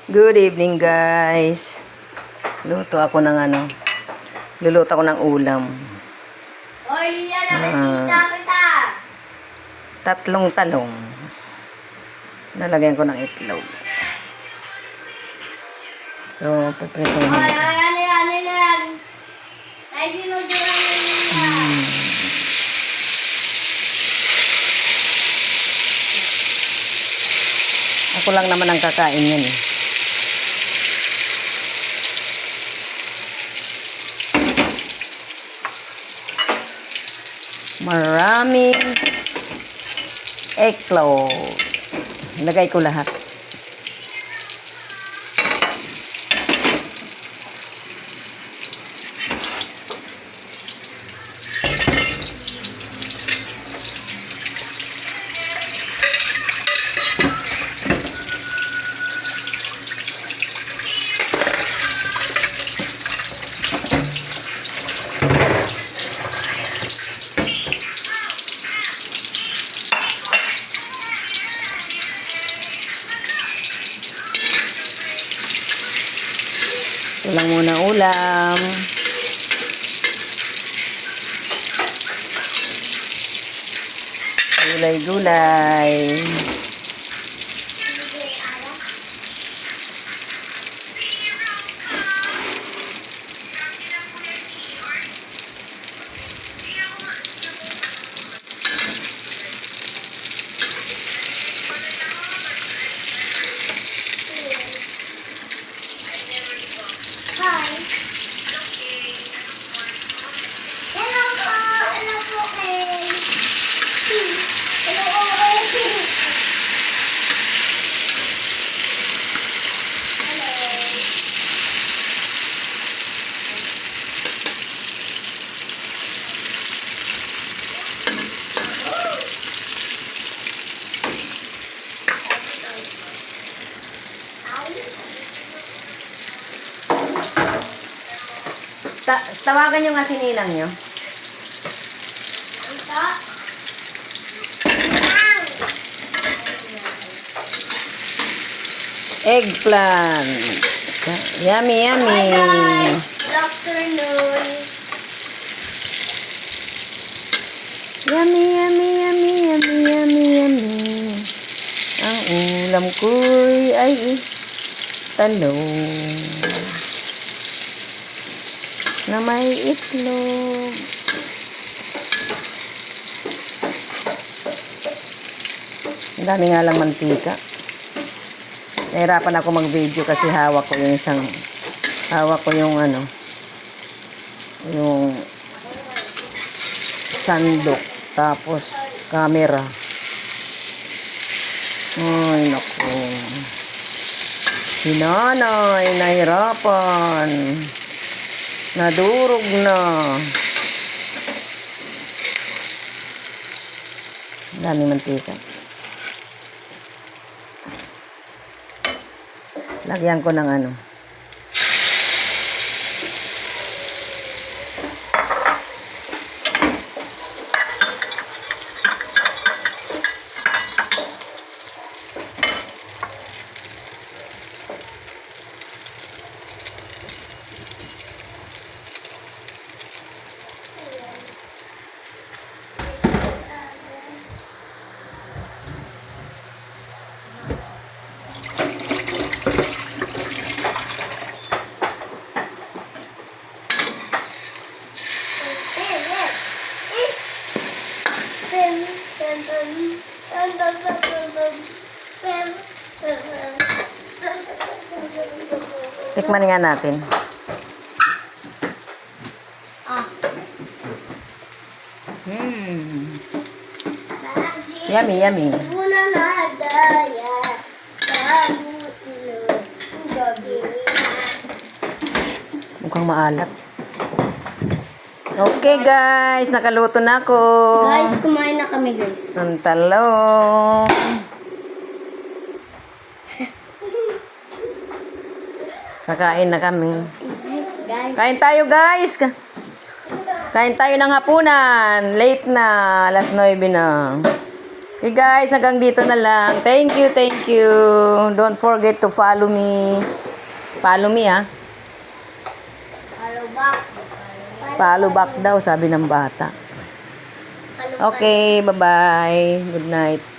Good evening, guys. Luluto ako ng ulam. Hoy, Lia, nakikita kita. Tatlong talong. Nalagyan ko ng itlog. So, piprituhin Hoy, ko. ano yan? Ay, dinuduran mo nila. Ako lang naman ang kakain yan eh. Maraming eggplant. Lagay ko lahat. Ito lang muna ulam. Gulay-gulay. Hi. Hello po. Hello po, Ken. Hello po, Ken. Tawagan nyo nga si Ninang nyo. Ito. Eggplant. Yummy, yummy. Hi, guys. Good afternoon. Yummy, yummy, yummy, yummy, yummy, yummy. Ang ulam ko'y ay talong na may itlog. Ang dami nga lang mantika. Nahirapan ako mag-video kasi hawak ko yung yung sandok tapos camera. Ay, naku. Si nanay, nahirapan. Nadurog na. Daming mantika. Lagyan ko ng tikman nga natin. Ah. Yummy, yummy. Muna na daya. Bago ilo. Gabi. Mukhang maalat. Okay, guys. Nakaluto na ako. Guys, kumain na kami, guys. Ang talong. Kakain na kami. Guys. Kain tayo, guys. Kain tayo ng hapunan. Late na. Alas 9 na. Okay guys, hanggang dito na lang. Thank you, thank you. Don't forget to follow me. Follow me ah. Follow back. Follow back daw, sabi ng bata. Follow back. Okay, bye-bye. Good night.